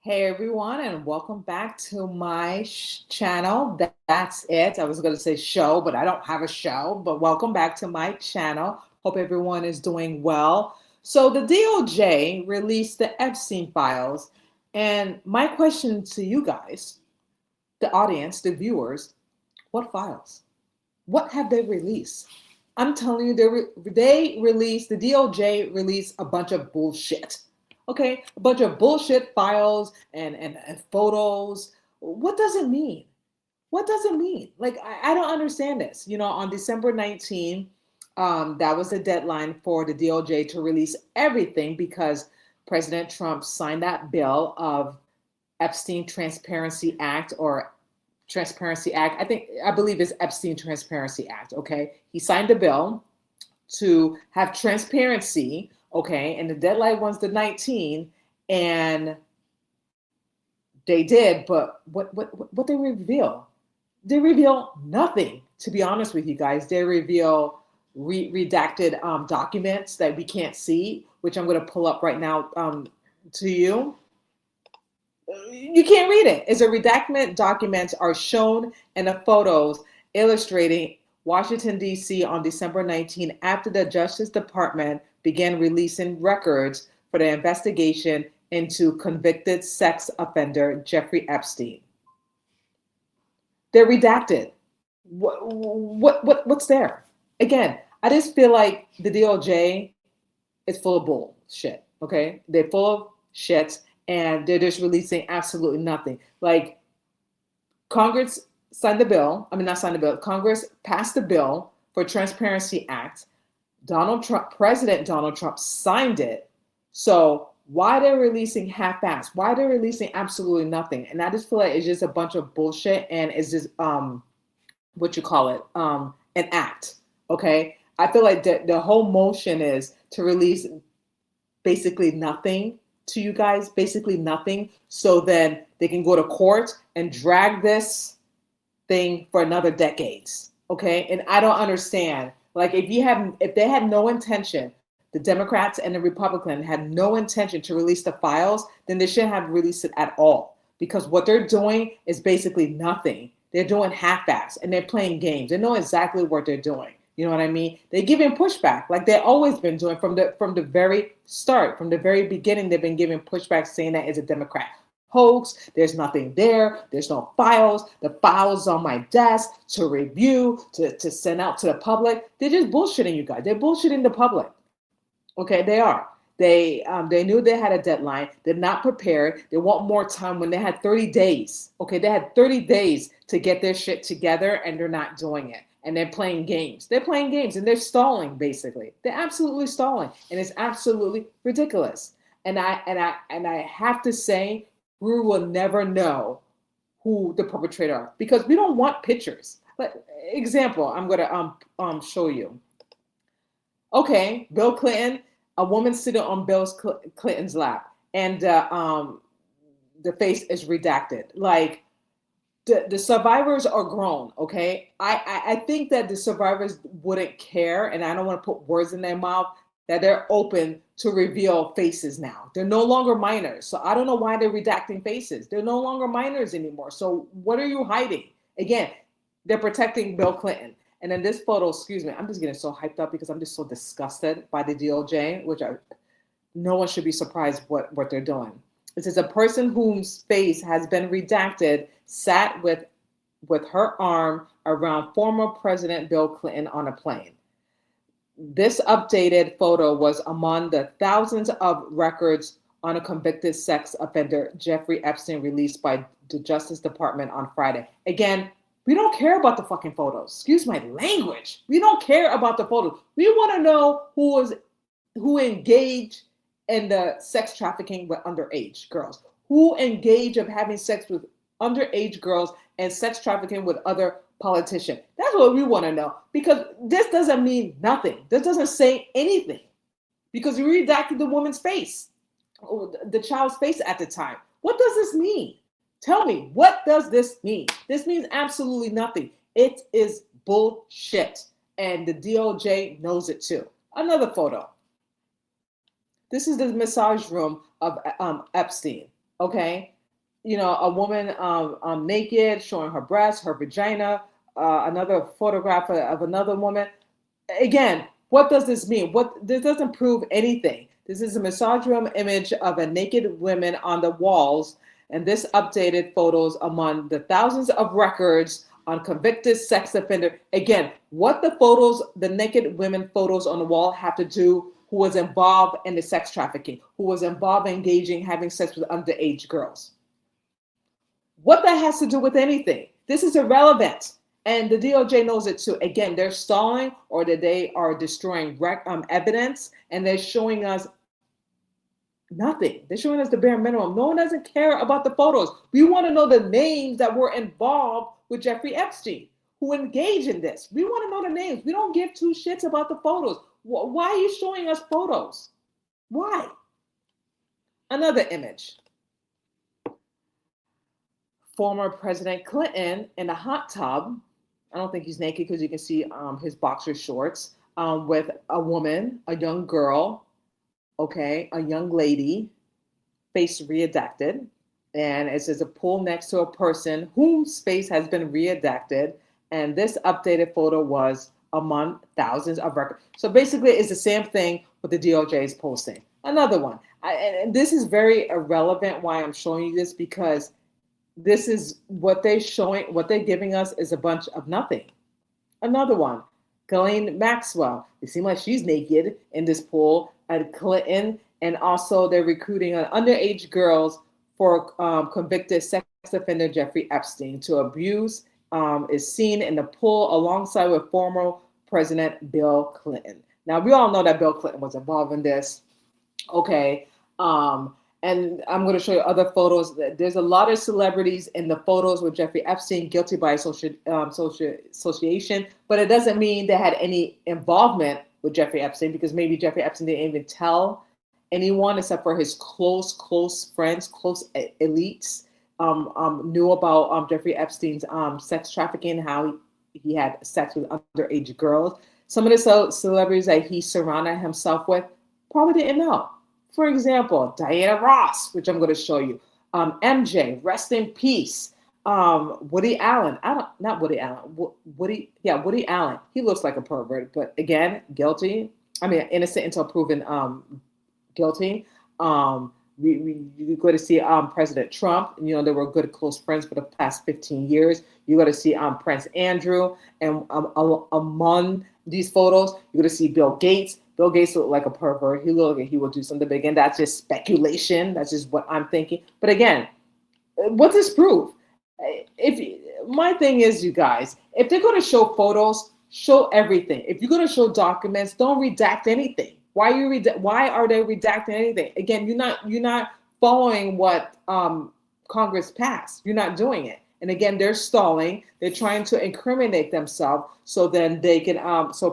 Hey everyone, and welcome back to my channel. That's it. I was going to say show, but I don't have a show. But welcome back to my channel. Hope everyone is doing well. So the DOJ released the Epstein files, and my question to you guys, the audience, the viewers, what files? What have they released? I'm telling you, they released, the DOJ released a bunch of bullshit. Okay, a bunch of bullshit files and photos. What does it mean? What does it mean? Like, I don't understand this. On December 19, that was the deadline for the DOJ to release everything because President Trump signed that bill of Epstein Transparency Act or Transparency Act. I believe it's Epstein Transparency Act. Okay, he signed the bill to have transparency. Okay, and the deadline was the 19, and they did. But what they reveal? They reveal nothing. To be honest with you guys, they reveal redacted documents that we can't see, which I'm going to pull up right now to you. You can't read it. It's a redacted documents are shown in the photos illustrating Washington, D.C. on December 19 after the Justice Department began releasing records for the investigation into convicted sex offender Jeffrey Epstein. They're redacted. What's there? Again, I just feel like the DOJ is full of bullshit. Okay, they're full of shit, and they're just releasing absolutely nothing. Like, Congress signed the bill. I mean, not signed the bill. Congress passed the bill for Transparency Act. President Donald Trump signed it. So why they're releasing half-assed? Why they're releasing absolutely nothing? And I just feel like it's just a bunch of bullshit, and it's just an act. Okay, I feel like the whole motion is to release basically nothing to you guys, basically nothing, so then they can go to court and drag this thing for another decades. Okay, and I don't understand. Like, if they had no intention, the Democrats and the Republicans had no intention to release the files, then they shouldn't have released it at all. Because what they're doing is basically nothing. They're doing half-ass and they're playing games. They know exactly what they're doing. You know what I mean? They're giving pushback like they've always been doing from the very start, from the very beginning. They've been giving pushback saying that it's a Democrat hoax. There's nothing there. There's no files. The files on my desk to review, to send out to the public. They're just bullshitting you guys. They're bullshitting the public. Okay, they are. They knew they had a deadline. They're not prepared. They want more time when they had 30 days. Okay, they had 30 days to get their shit together, and they're not doing it. And they're playing games. They're playing games, and they're stalling, basically. They're absolutely stalling, and it's absolutely ridiculous. And I have to say, we will never know who the perpetrator are because we don't want pictures. Like, example, I'm gonna show you. Okay, Bill Clinton, a woman sitting on Bill Clinton's lap, and the face is redacted. Like, the survivors are grown. Okay, I think that the survivors wouldn't care, and I don't want to put words in their mouth, that they're open to reveal faces now. They're no longer minors. So I don't know why they're redacting faces. They're no longer minors anymore. So what are you hiding? Again, they're protecting Bill Clinton. And then this photo, excuse me, I'm just getting so hyped up because I'm just so disgusted by the DOJ, no one should be surprised what they're doing. It says a person whose face has been redacted sat with her arm around former President Bill Clinton on a plane. This updated photo was among the thousands of records on a convicted sex offender, Jeffrey Epstein, released by the Justice Department on Friday. Again, we don't care about the fucking photos. Excuse my language. We don't care about the photos. We want to know who engaged in the sex trafficking with underage girls, who engaged of having sex with underage girls and sex trafficking with other politicians. That's what we want to know, because this doesn't mean nothing. This doesn't say anything because you redacted the woman's face, the child's face at the time. What does this mean? Tell me, what does this mean? This means absolutely nothing. It is bullshit, and the DOJ knows it too. Another photo. This is the massage room of Epstein. Okay, a woman naked, showing her breast, her vagina, another photograph of another woman. Again, what does this mean? This doesn't prove anything. This is a misogynist image of a naked woman on the walls, and this updated photos among the thousands of records on convicted sex offender. Again, what the naked women photos on the wall have to do who was involved in the sex trafficking, who was involved in engaging, having sex with underage girls. What that has to do with anything? This is irrelevant. And the DOJ knows it too. Again, they're stalling, or that they are destroying evidence, and they're showing us nothing. They're showing us the bare minimum. No one doesn't care about the photos. We want to know the names that were involved with Jeffrey Epstein, who engaged in this. We want to know the names. We don't give two shits about the photos. Why are you showing us photos? Why? Another image. Former President Clinton in a hot tub. I don't think he's naked because you can see his boxer shorts, with a woman, a young girl, a young lady, face redacted. And it says a pool next to a person whose face has been redacted. And this updated photo was among thousands of records. So basically, it's the same thing what the DOJ is posting. Another one. And this is very irrelevant why I'm showing you this, because this is what they're showing, what they're giving us is a bunch of nothing. Another one, Ghislaine Maxwell. It seems like she's naked in this pool at Clinton, and also they're recruiting underage girls for convicted sex offender Jeffrey Epstein to abuse. Is seen in the pool alongside with former President Bill Clinton. Now, we all know that Bill Clinton was involved in this. And I'm going to show you other photos. There's a lot of celebrities in the photos with Jeffrey Epstein, guilty by association, but it doesn't mean they had any involvement with Jeffrey Epstein, because maybe Jeffrey Epstein didn't even tell anyone except for his close friends, close elites, knew about Jeffrey Epstein's sex trafficking, how he had sex with underage girls. Some of the celebrities that he surrounded himself with probably didn't know. For example, Diana Ross, which I'm going to show you. MJ, rest in peace. Woody Allen. Woody Allen. He looks like a pervert, but again, innocent until proven guilty. You go to see President Trump. They were good close friends for the past 15 years. You got to see Prince Andrew, and among these photos, you got to see Bill Gates. Bill Gates looked like a pervert. He looked like he would do something big. Again, that's just speculation. That's just what I'm thinking. But again, what's this proof? My thing is, you guys, if they're going to show photos, show everything. If you're going to show documents, don't redact anything. Why are they redacting anything? Again, you're not following what Congress passed. You're not doing it. And again, they're stalling. They're trying to incriminate themselves so then they can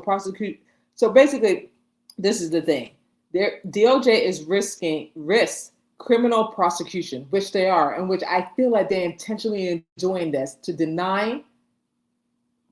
prosecute. So basically, this is the thing. DOJ is risks criminal prosecution, which they are, and which I feel like they're intentionally doing this to deny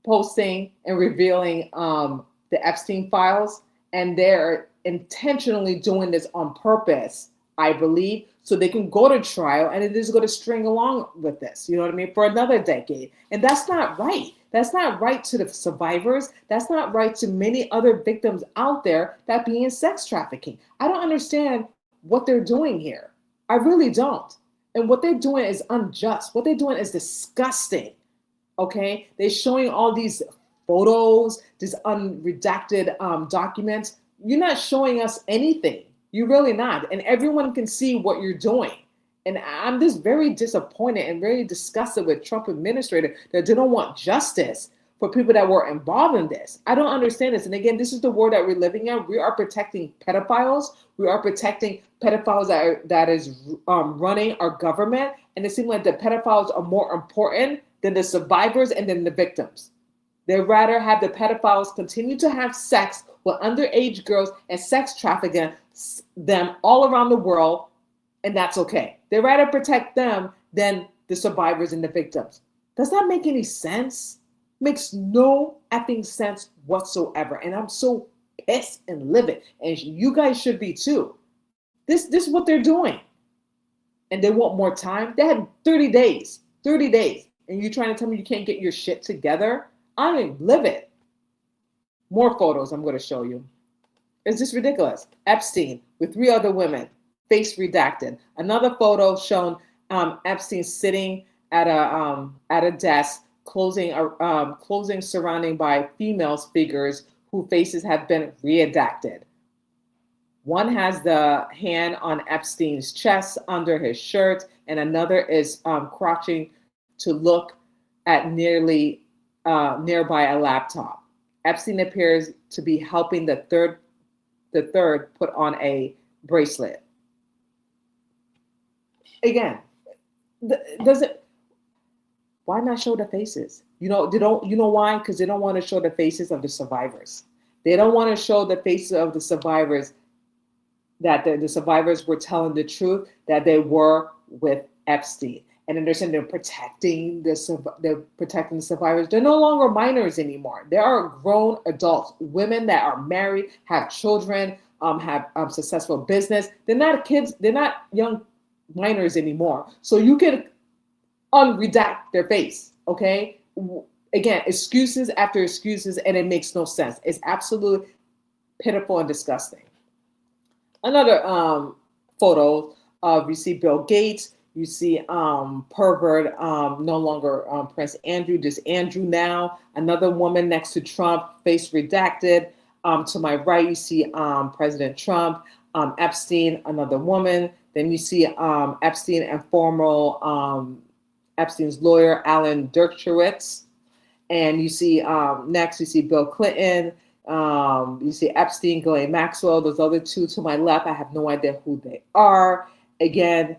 posting and revealing the Epstein files, and they're intentionally doing this on purpose, I believe, so they can go to trial, and it is going to string along with this, you know what I mean, for another decade. And that's not right. That's not right to the survivors. That's not right to many other victims out there that be in sex trafficking. I don't understand what they're doing here. I really don't. And what they're doing is unjust. What they're doing is disgusting. Okay? They're showing all these photos, these unredacted documents. You're not showing us anything. You're really not. And everyone can see what you're doing. And I'm just very disappointed and very disgusted with Trump administrator that they don't want justice for people that were involved in this. I don't understand this. And again, this is the world that we're living in. We are protecting pedophiles. We are protecting pedophiles that is running our government. And it seems like the pedophiles are more important than the survivors and than the victims. They'd rather have the pedophiles continue to have sex with underage girls and sex trafficking them all around the world, and that's okay. They'd rather protect them than the survivors and the victims. Does that make any sense? Makes no effing sense whatsoever. And I'm so pissed and livid. And you guys should be too. This is what they're doing. and they want more time. They had 30 days, 30 days. And you're trying to tell me you can't get your shit together? I mean, live it. More photos I'm going to show you. It's just ridiculous. Epstein with 3 other women, face redacted. Another photo shown Epstein sitting at a desk, closing surrounding by female figures whose faces have been redacted. One has the hand on Epstein's chest under his shirt, and another is crouching to look at nearby a laptop. Epstein appears to be helping the third put on a bracelet. Again, does it? Why not show the faces? You know why? Because they don't want to show the faces of the survivors. They don't want to show the faces of the survivors, that the survivors were telling the truth, that they were with Epstein. And then they're protecting the survivors. They're no longer minors anymore. They are grown adults, women that are married, have children, have successful business. They're not kids. They're not young minors anymore. So you can unredact their face, okay? Again, excuses after excuses, and it makes no sense. It's absolutely pitiful and disgusting. Another photo of, you see Bill Gates, you see pervert, no longer Prince Andrew, just Andrew now. Another woman next to Trump, face redacted. To my right, you see President Trump, Epstein, another woman. Then you see Epstein and former Epstein's lawyer, Alan Dershowitz. And you see next, you see Bill Clinton. You see Epstein, Ghislaine Maxwell. Those other 2 to my left, I have no idea who they are. Again,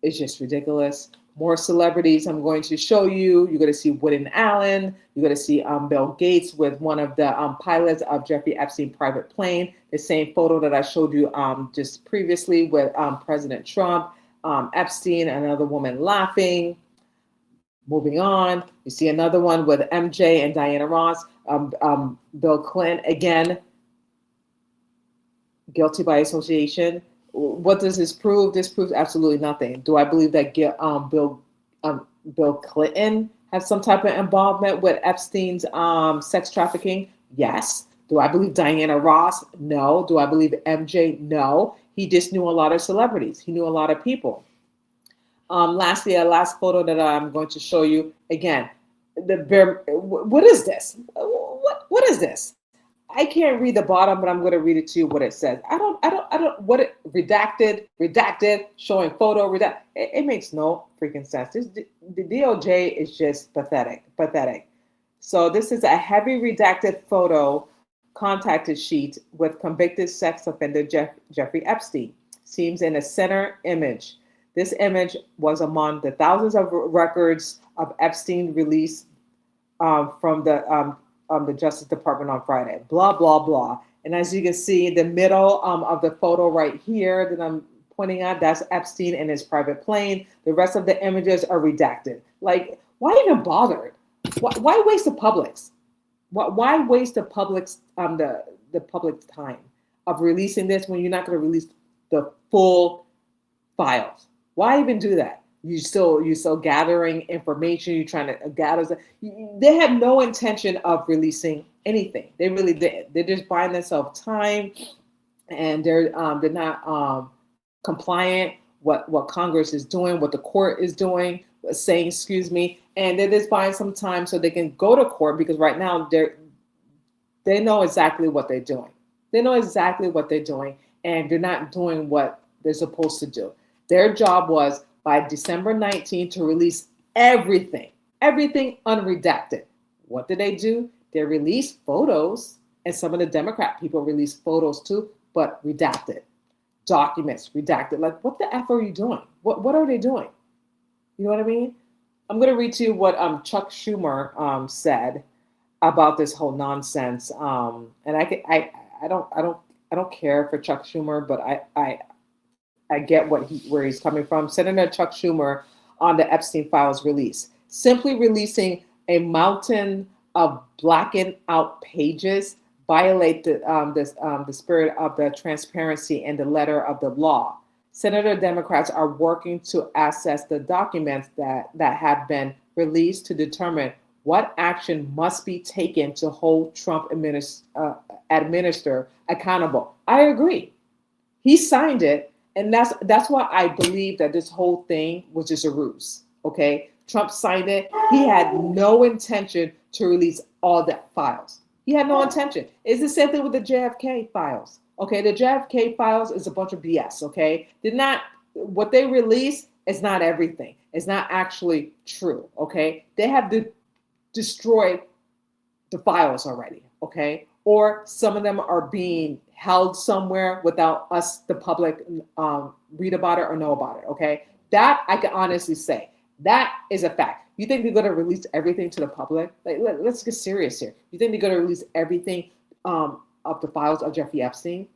it's just ridiculous. More celebrities I'm going to show you. You're going to see Woody Allen. You're going to see Bill Gates with one of the pilots of Jeffrey Epstein private plane. The same photo that I showed you just previously with President Trump, Epstein, another woman laughing. Moving on, you see another one with MJ and Diana Ross. Bill Clinton, again, guilty by association. What does this prove? This proves absolutely nothing. Do I believe that Bill Clinton has some type of involvement with Epstein's sex trafficking? Yes. Do I believe Diana Ross? No. Do I believe MJ? No. He just knew a lot of celebrities. He knew a lot of people. Lastly, a last photo that I'm going to show you. Again, what is this? What is this? I can't read the bottom, but I'm going to read it to you what it says. Redacted, showing photo, redacted. It makes no freaking sense. The DOJ is just pathetic. So this is a heavy redacted photo contact sheet with convicted sex offender Jeffrey Epstein. Seems in the center image. This image was among the thousands of records of Epstein released from the Justice Department on Friday. Blah, blah, blah. And as you can see, the middle of the photo right here that I'm pointing at, that's Epstein in his private plane. The rest of the images are redacted. Like, why even bother? Why waste the public's? Why waste the public's the public's time of releasing this when you're not going to release the full files? Why even do that? You're still gathering information. You're trying to gather. They have no intention of releasing anything. They really didn't. They're just buying themselves time, and they're not compliant what Congress is doing, what the court is doing, saying, excuse me, and they're just buying some time so they can go to court, because right now they know exactly what they're doing. They know exactly what they're doing, and they're not doing what they're supposed to do. Their job was by December 19th to release everything unredacted. What did they do? They released photos, and some of the Democrat people released photos too, but redacted. Documents redacted. Like, what the F are you doing? What are they doing? You know what I mean? I'm going to read to you what Chuck Schumer said about this whole nonsense. And I don't care for Chuck Schumer, but I get where he's coming from. Senator Chuck Schumer on the Epstein files release. Simply releasing a mountain of blackened out pages violate the spirit of the transparency and the letter of the law. Senator Democrats are working to assess the documents that have been released to determine what action must be taken to hold Trump administer accountable. I agree. He signed it, and that's why I believe that this whole thing was just a ruse. Okay, Trump signed it. He had no intention to release all the files. He had no intention. It's the same thing with the JFK files. Okay, the JFK files is a bunch of BS. Okay, did not what they released is not everything. It's not actually true. Okay, they have destroyed the files already. Okay, or some of them are being held somewhere without us, the public, read about it or know about it. Okay, that I can honestly say that is a fact. You think they're going to release everything to the public? Like, let's get serious here. You think they're going to release everything of the files of Jeffrey Epstein?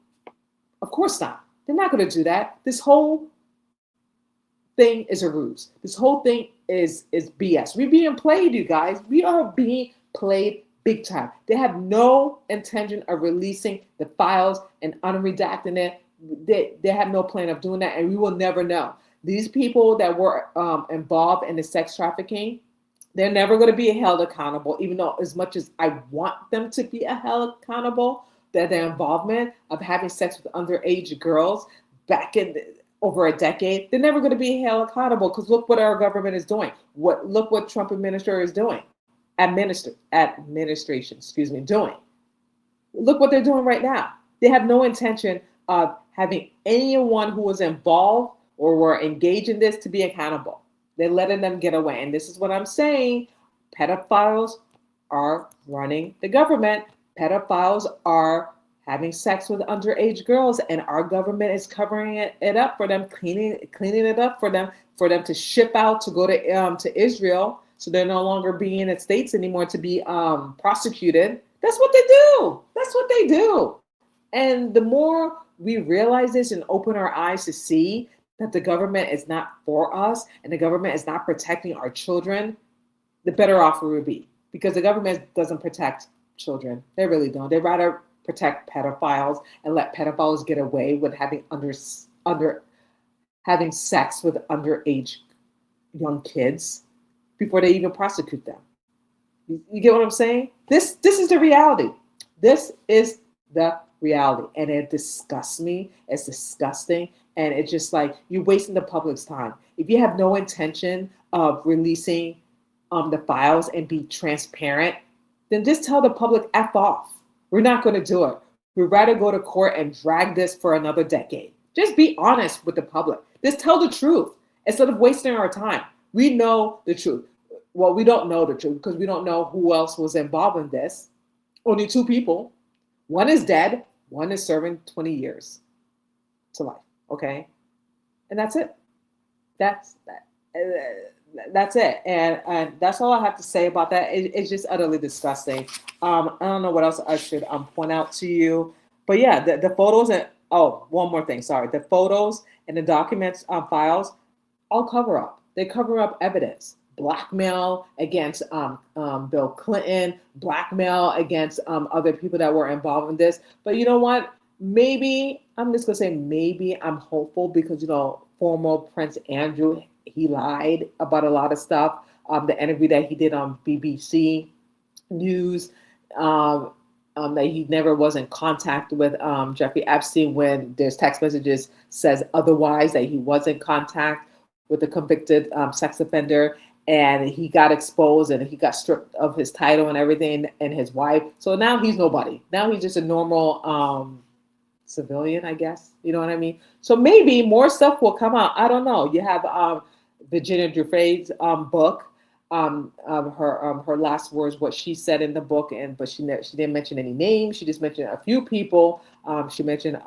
Of course not. They're not going to do that. This whole thing is a ruse. This whole thing is BS. We're being played, you guys. We are being played big time. They have no intention of releasing the files and unredacting it. They have no plan of doing that, and we will never know. These people that were involved in the sex trafficking, they're never going to be held accountable, even though as much as I want them to be held accountable, that their involvement of having sex with underage girls back in over a decade, they're never going to be held accountable because look what our government is doing. Look what Trump administration is doing. Administration, doing. Look what they're doing right now. They have no intention of having anyone who was involved or were engaged in this to be accountable. They're letting them get away. And this is what I'm saying. Pedophiles are running the government. Pedophiles are having sex with underage girls, and our government is covering it up for them, cleaning it up for them to ship out to go to Israel. So they're no longer being in the States anymore to be prosecuted. That's what they do. That's what they do. And the more we realize this and open our eyes to see that the government is not for us and the government is not protecting our children, the better off we would be. Because the government doesn't protect children. They really don't. They rather protect pedophiles and let pedophiles get away with having having sex with underage young kids before they even prosecute them. You get what I'm saying? This is the reality. This is the reality. And it disgusts me. It's disgusting. And it's just like you're wasting the public's time. If you have no intention of releasing the files and be transparent, then just tell the public F off. We're not going to do it. We'd rather go to court and drag this for another decade. Just be honest with the public. Just tell the truth instead of wasting our time. We know the truth. Well, we don't know the truth because we don't know who else was involved in this. Only two people. One is dead. One is serving 20 years to life. Okay? And that's it. That's it. And that's all I have to say about that. It's just utterly disgusting. I don't know what else I should point out to you. But yeah, the photos and, one more thing. Sorry. The photos and the documents files all cover up. They cover up evidence. Blackmail against Bill Clinton, blackmail against other people that were involved in this. But you know what? Maybe, I'm just going to say maybe I'm hopeful because, former Prince Andrew, he lied about a lot of stuff. The interview that he did on BBC News, that he never was in contact with Jeffrey Epstein when there's text messages says otherwise, that he was in contact with the convicted sex offender. And he got exposed and he got stripped of his title and everything and his wife. So now he's nobody. Now he's just a normal civilian, I guess. You know what I mean? So maybe more stuff will come out. I don't know. You have Virginia Giuffre's book, her last words, what she said in the book, but she didn't mention any names. She just mentioned a few people. She mentioned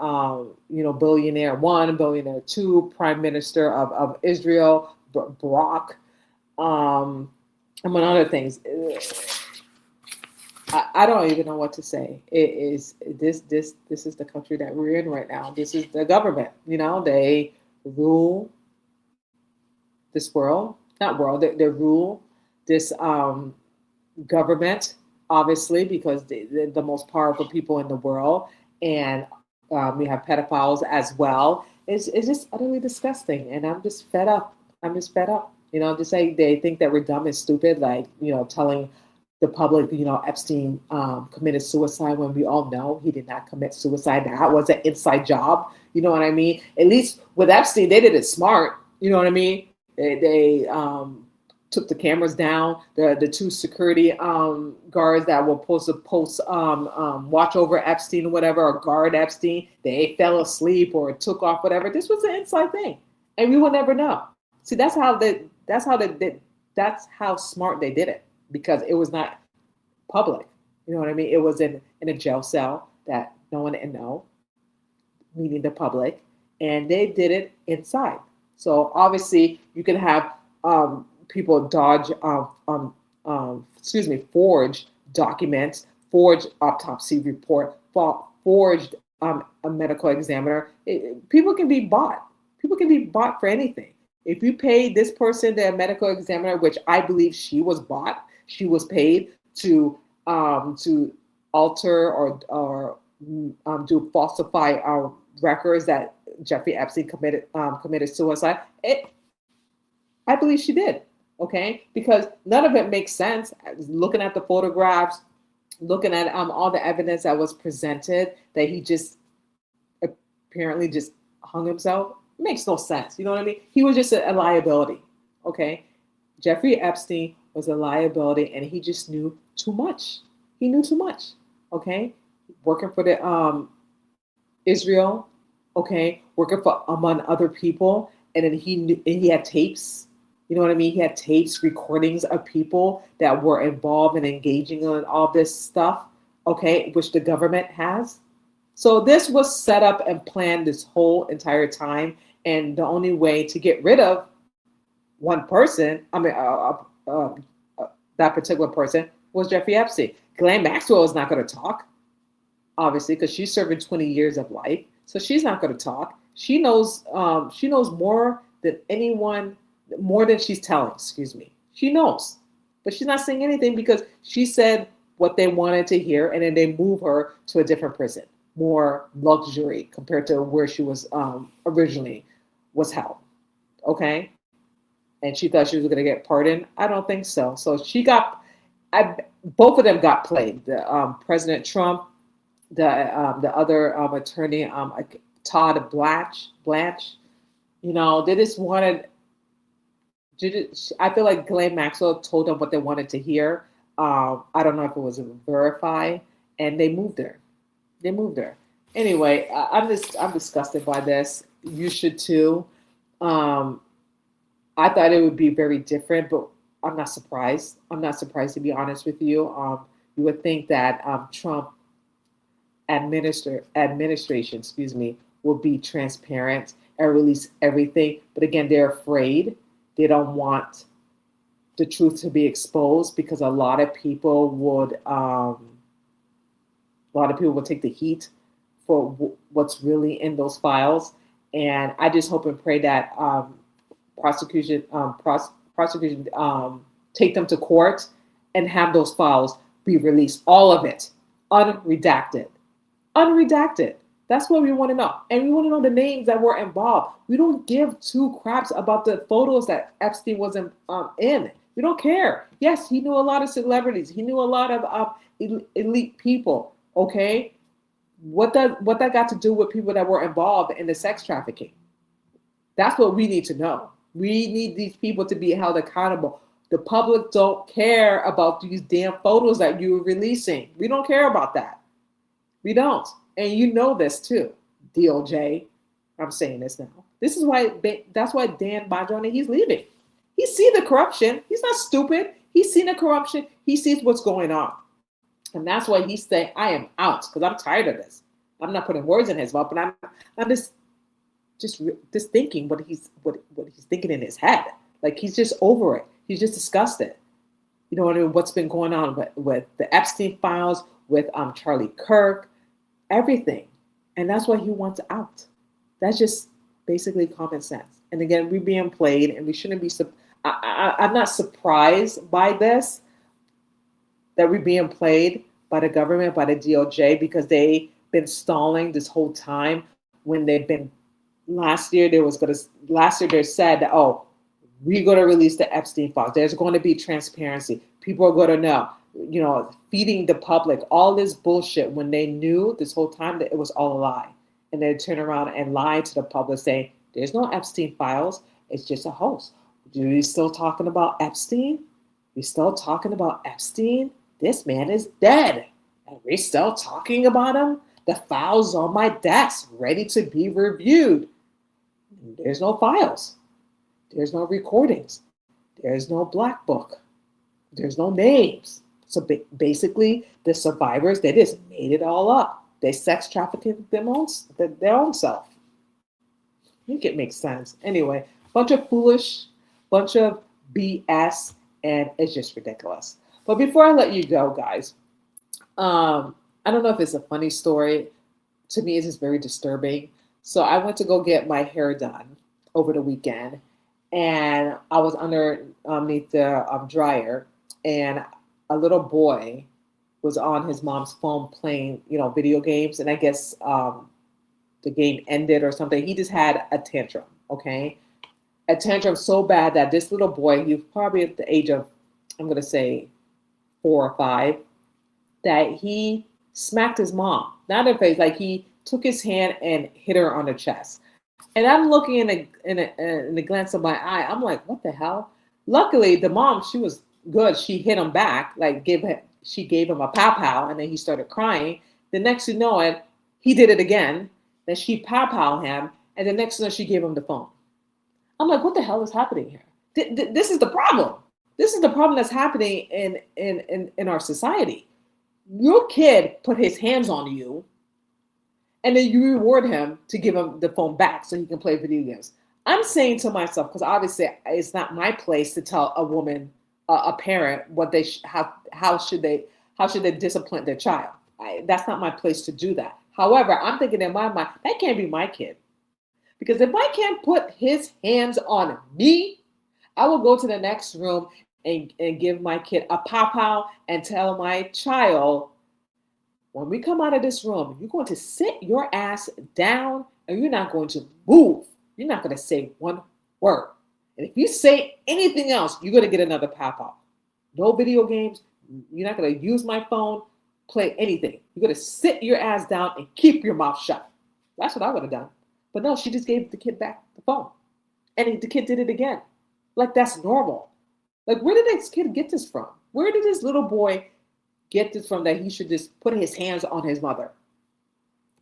billionaire 1, billionaire 2, prime minister of Israel, Barack. Among other things, I don't even know what to say. It is this is the country that we're in right now. This is the government. They rule this world, not world. They rule this government, obviously, because they're the most powerful people in the world, and We have pedophiles as well. It's just utterly disgusting, and I'm just fed up. I'm just fed up. Just say they think that we're dumb and stupid, like telling the public, Epstein committed suicide when we all know he did not commit suicide. That was an inside job. You know what I mean? At least with Epstein, they did it smart. You know what I mean? They took the cameras down. The two security guards that were supposed to watch over Epstein or whatever, or guard Epstein, they fell asleep or took off, whatever. This was an inside thing, and we will never know. See, that's how smart they did it, because it was not public. You know what I mean? It was in a jail cell that no one didn't know, meaning the public, and they did it inside. So obviously, you can have people forged documents, forged autopsy report, forged a medical examiner. People can be bought. People can be bought for anything. If you pay this person, the medical examiner, which I believe she was bought, she was paid to alter or to falsify records that Jeffrey Epstein committed suicide. I believe she did. Okay, because none of it makes sense. Looking at the photographs, looking at all the evidence that was presented, that he just apparently just hung himself, makes no sense. You know what I mean? He was just a liability. Okay, Jeffrey Epstein was a liability, and he just knew too much. He knew too much. Okay, working for the Israel. Okay, working for among other people, and then he had tapes. You know what I mean? He had tapes, recordings of people that were involved and engaging in all this stuff, okay, which the government has. So this was set up and planned this whole entire time. And the only way to get rid of one person, that particular person, was Jeffrey Epstein. Ghislaine Maxwell is not going to talk, obviously, because she's serving 20 years of life. So she's not going to talk. She knows more than anyone, more than she's telling, excuse me. She knows, but she's not saying anything because she said what they wanted to hear, and then they move her to a different prison, more luxury compared to where she was originally was held. Okay, and she thought she was going to get pardoned. I don't think so. So both of them got played. The President Trump, the other attorney, Todd Blanche. They just wanted. I feel like Ghislaine Maxwell told them what they wanted to hear. I don't know if it was verified, and they moved her. Anyway, I'm disgusted by this. You should too. I thought it would be very different, but I'm not surprised. I'm not surprised, to be honest with you. You would think that Trump administration, will be transparent and release everything. But again, they're afraid. They don't want the truth to be exposed, because a lot of people would take the heat for what's really in those files. And I just hope and pray that prosecution take them to court and have those files be released, all of it, unredacted. That's what we want to know. And we want to know the names that were involved. We don't give two craps about the photos that Epstein was in. We don't care. Yes, he knew a lot of celebrities. He knew a lot of elite people. Okay, what that got to do with people that were involved in the sex trafficking? That's what we need to know. We need these people to be held accountable. The public don't care about these damn photos that you're releasing. We don't care about that. We don't. And you know this too, DOJ. I'm saying this now. That's why Dan Bongino, he's leaving. He sees the corruption. He's not stupid. He's seen the corruption. He sees what's going on. And that's why he's saying, I am out, because I'm tired of this. I'm not putting words in his mouth, but I'm just thinking what he's thinking in his head. Like, he's just over it. He's just disgusted. You know what I mean? What's been going on with the Epstein files, with Charlie Kirk, everything. And that's why he wants out. That's just basically common sense. And again, we're being played, and we shouldn't be. I'm not surprised by this, that we're being played by the government, by the DOJ, because they been stalling this whole time when they've been last year they said that, oh, we're going to release the Epstein files. There's going to be transparency. People are going to know, feeding the public all this bullshit when they knew this whole time that it was all a lie. And they turn around and lie to the public saying, there's no Epstein files. It's just a hoax. Are we still talking about Epstein? We still talking about Epstein? This man is dead. And we're still talking about him? The files on my desk, ready to be reviewed. There's no files. There's no recordings. There's no black book. There's no names. So basically, the survivors, they just made it all up. They sex trafficked their own self. I think it makes sense. Anyway, bunch of BS, and it's just ridiculous. But before I let you go, guys, I don't know if it's a funny story. To me, it's just very disturbing. So I went to go get my hair done over the weekend, and I was underneath the dryer, and a little boy was on his mom's phone playing, video games, and I guess the game ended or something. He just had a tantrum, okay? A tantrum so bad that this little boy, he was probably at the age of, I'm going to say 4 or 5, that he smacked his mom. Not in the face, like he took his hand and hit her on the chest. And I'm looking in the glance of my eye. I'm like, what the hell? Luckily, the mom, she was good. She hit him back, she gave him a pow, and then he started crying. The next you know it, he did it again. Then she pow him, and the next thing she gave him the phone. I'm like, what the hell is happening here? This is the problem. This is the problem that's happening in our society. Your kid put his hands on you, and then you reward him to give him the phone back so he can play video games. I'm saying to myself, because obviously it's not my place to tell a woman, a parent, what they how should they discipline their child. That's not my place to do that. However, I'm thinking in my mind, that can't be my kid. Because if I can't put his hands on me, I will go to the next room and give my kid a pow and tell my child, when we come out of this room, you're going to sit your ass down and you're not going to move. You're not going to say one word. And if you say anything else, you're going to get another pow. No video games. You're not going to use my phone, play anything. You're going to sit your ass down and keep your mouth shut. That's what I would have done. But no, she just gave the kid back the phone. And the kid did it again. Like, that's normal. Like, where did this kid get this from? Where did this little boy get this from that he should just put his hands on his mother?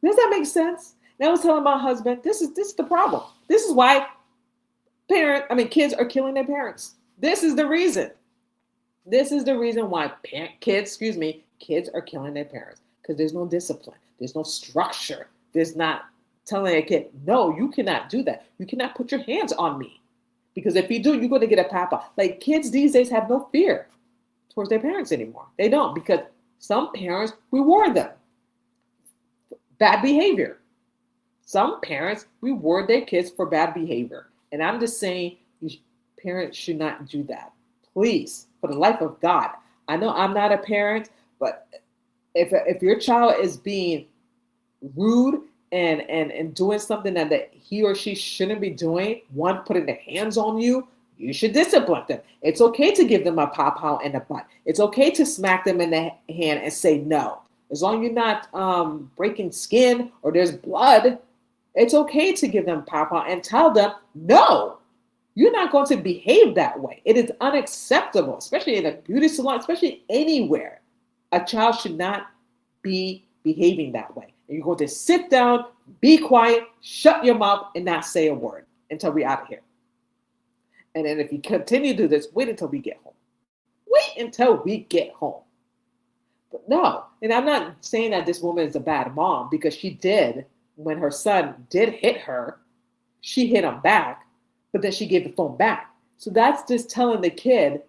Does that make sense? And I was telling my husband, this is the problem. This is why kids are killing their parents. This is the reason. This is the reason why kids are killing their parents. Because there's no discipline. There's no structure. There's not telling a kid, no, you cannot do that. You cannot put your hands on me. Because if you do, you're going to get a papa. Like, kids these days have no fear towards their parents anymore. They don't, because some parents reward them. Bad behavior. Some parents reward their kids for bad behavior. And I'm just saying, parents should not do that. Please, for the life of God. I know I'm not a parent, but if your child is being rude and doing something that he or she shouldn't be doing, one, putting their hands on you, you should discipline them. It's okay to give them a pow in the butt. It's okay to smack them in the hand and say no. As long as you're not breaking skin or there's blood, it's okay to give them pow and tell them, no, you're not going to behave that way. It is unacceptable, especially in a beauty salon, especially anywhere. A child should not be behaving that way. And you're going to sit down, be quiet, shut your mouth, and not say a word until we're out of here. And then if you continue to do this, wait until we get home. Wait until we get home. But no, and I'm not saying that this woman is a bad mom, because she did, when her son did hit her, she hit him back, but then she gave the phone back. So that's just telling the kid,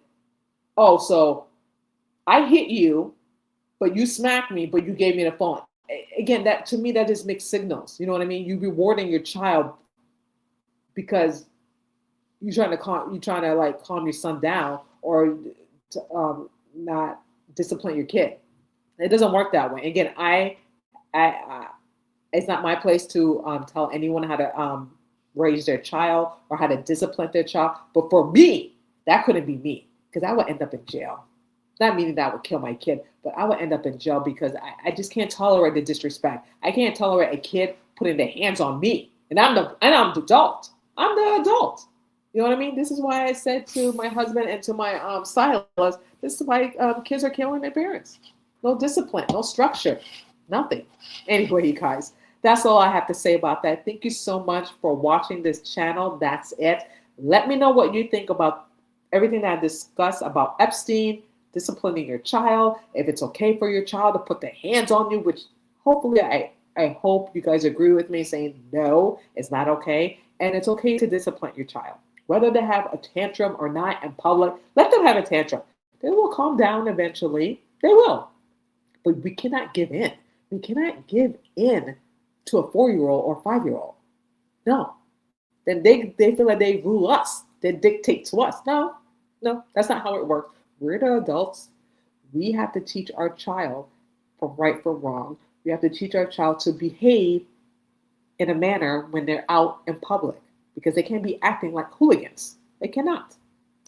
oh, so I hit you, but you smacked me, but you gave me the phone. Again, that to me, that just makes signals. You know what I mean? You're rewarding your child because you're trying to calm your son down, or to, not discipline your kid. It doesn't work that way. Again, I It's not my place to tell anyone how to raise their child or how to discipline their child. But for me, that couldn't be me because I would end up in jail. Not meaning that I would kill my kid, but I would end up in jail because I just can't tolerate the disrespect. I can't tolerate a kid putting their hands on me, and I'm the adult. I'm the adult. You know what I mean? This is why I said to my husband and to my stylist, this is why kids are killing their parents. No discipline, no structure, nothing. Anyway, you guys, that's all I have to say about that. Thank you so much for watching this channel. That's it. Let me know what you think about everything that I discussed about Epstein, disciplining your child, if it's okay for your child to put their hands on you, which hopefully I hope you guys agree with me saying no, it's not okay. And it's okay to discipline your child. Whether they have a tantrum or not in public, let them have a tantrum. They will calm down eventually. They will. But we cannot give in. We cannot give in to a 4-year-old or 5-year-old. No. Then they feel like they rule us. They dictate to us. No, that's not how it works. We're the adults. We have to teach our child from right from wrong. We have to teach our child to behave in a manner when they're out in public because they can't be acting like hooligans. They cannot.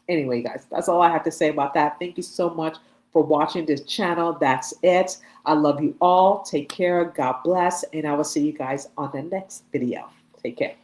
Anyway, guys, that's all I have to say about that. Thank you so much for watching this channel. That's it. I love you all. Take care. God bless. And I will see you guys on the next video. Take care.